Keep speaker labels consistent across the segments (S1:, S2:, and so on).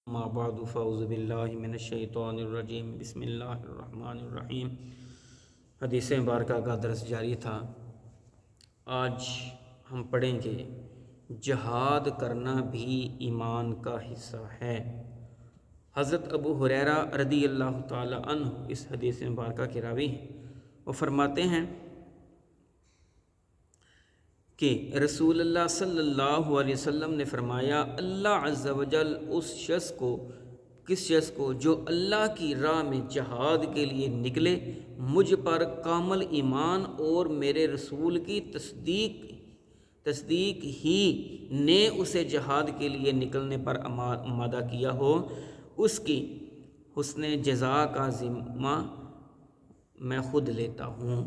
S1: اما بعد فاعوذ باللہ من الشیطان الرجیم بسم اللہ الرحمن الرحیم۔ حدیث مبارکہ کا درس جاری تھا۔ آج ہم پڑھیں گے جہاد کرنا بھی ایمان کا حصہ ہے۔ حضرت ابو ہریرہ رضی اللہ تعالی عنہ اس حدیث مبارکہ کے راوی ہیں۔ وہ فرماتے ہیں کہ رسول اللہ صلی اللہ علیہ وسلم نے فرمایا، اللہ عز و جل کس شخص کو جو اللہ کی راہ میں جہاد کے لیے نکلے، مجھ پر کامل ایمان اور میرے رسول کی تصدیق ہی نے اسے جہاد کے لیے نکلنے پر آمادہ کیا ہو، اس کی حسن جزا کا ذمہ میں خود لیتا ہوں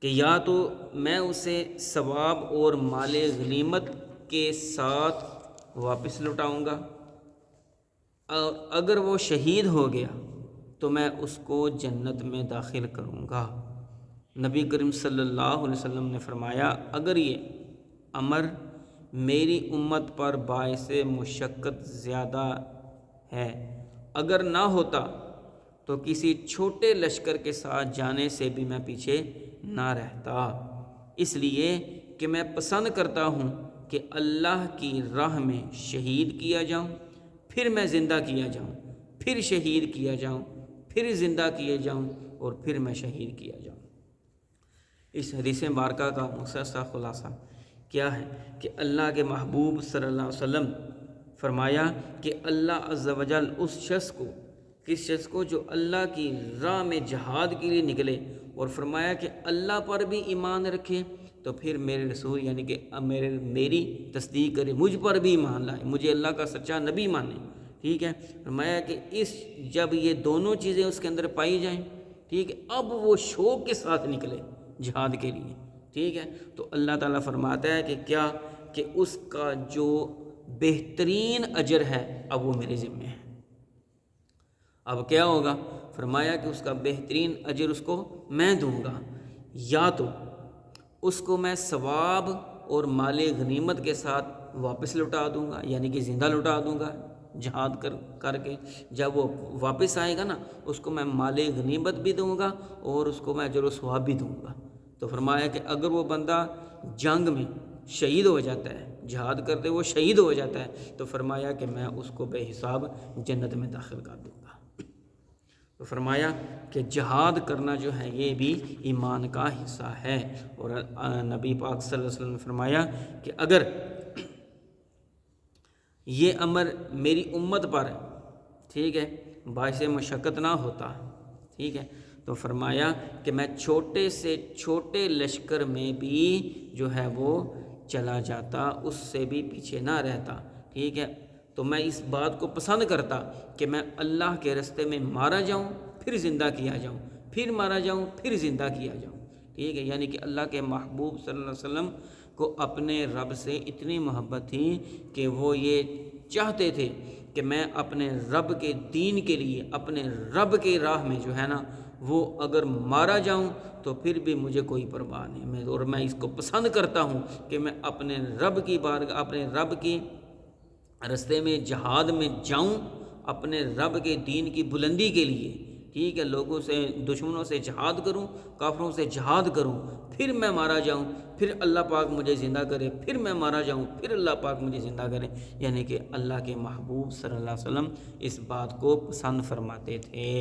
S1: کہ یا تو میں اسے ثواب اور مال غنیمت کے ساتھ واپس لوٹاؤں گا، اور اگر وہ شہید ہو گیا تو میں اس کو جنت میں داخل کروں گا۔ نبی کریم صلی اللہ علیہ وسلم نے فرمایا، اگر یہ امر میری امت پر باعث مشقت زیادہ ہے، اگر نہ ہوتا تو کسی چھوٹے لشکر کے ساتھ جانے سے بھی میں پیچھے نہ رہتا، اس لیے کہ میں پسند کرتا ہوں کہ اللہ کی راہ میں شہید کیا جاؤں، پھر میں زندہ کیا جاؤں، پھر شہید کیا جاؤں، پھر زندہ کیا جاؤں، اور پھر میں شہید کیا جاؤں۔ اس حدیث مبارکہ کا مختصر خلاصہ کیا ہے کہ اللہ کے محبوب صلی اللہ علیہ وسلم فرمایا کہ اللہ عز و جل کس شخص کو جو اللہ کی راہ میں جہاد کے لیے نکلے، اور فرمایا کہ اللہ پر بھی ایمان رکھے، تو پھر میرے رسول یعنی کہ میری تصدیق کرے، مجھ پر بھی ایمان لائے، مجھے اللہ کا سچا نبی مانے۔ ٹھیک ہے، فرمایا کہ جب یہ دونوں چیزیں اس کے اندر پائی جائیں، ٹھیک ہے، اب وہ شوق کے ساتھ نکلے جہاد کے لیے۔ ٹھیک ہے، تو اللہ تعالیٰ فرماتا ہے کہ کیا کہ اس کا جو بہترین اجر ہے اب وہ میرے ذمہ ہے۔ اب کیا ہوگا؟ فرمایا کہ اس کا بہترین اجر اس کو میں دوں گا، یا تو اس کو میں ثواب اور مال غنیمت کے ساتھ واپس لوٹا دوں گا، یعنی کہ زندہ لوٹا دوں گا جہاد کر کے۔ جب وہ واپس آئے گا نا، اس کو میں مال غنیمت بھی دوں گا اور اس کو میں اجر و ثواب بھی دوں گا۔ تو فرمایا کہ اگر وہ بندہ جنگ میں شہید ہو جاتا ہے، جہاد کرتے وہ شہید ہو جاتا ہے، تو فرمایا کہ میں اس کو بے حساب جنت میں داخل کر دوں گا۔ تو فرمایا کہ جہاد کرنا جو ہے یہ بھی ایمان کا حصہ ہے، اور نبی پاک صلی اللہ علیہ وسلم نے فرمایا کہ اگر یہ امر میری امت پر، ٹھیک ہے، باعث مشقت نہ ہوتا، ٹھیک ہے، تو فرمایا کہ میں چھوٹے سے چھوٹے لشکر میں بھی جو ہے وہ چلا جاتا، اس سے بھی پیچھے نہ رہتا۔ ٹھیک ہے، تو میں اس بات کو پسند کرتا کہ میں اللہ کے راستے میں مارا جاؤں، پھر زندہ کیا جاؤں، پھر مارا جاؤں، پھر زندہ کیا جاؤں۔ ٹھیک ہے، یعنی کہ اللہ کے محبوب صلی اللہ علیہ وسلم کو اپنے رب سے اتنی محبت تھی کہ وہ یہ چاہتے تھے کہ میں اپنے رب کے دین کے لیے، اپنے رب کے راہ میں جو ہے نا، وہ اگر مارا جاؤں تو پھر بھی مجھے کوئی پرواہ نہیں، اور میں اس کو پسند کرتا ہوں کہ میں اپنے رب کی بارگاہ، اپنے رب کی راستے میں جہاد میں جاؤں، اپنے رب کے دین کی بلندی کے لیے۔ ٹھیک ہے، لوگوں سے، دشمنوں سے جہاد کروں، کافروں سے جہاد کروں، پھر میں مارا جاؤں، پھر اللہ پاک مجھے زندہ کرے، پھر میں مارا جاؤں، پھر اللہ پاک مجھے زندہ کرے۔ یعنی کہ اللہ کے محبوب صلی اللہ علیہ وسلم اس بات کو پسند فرماتے تھے۔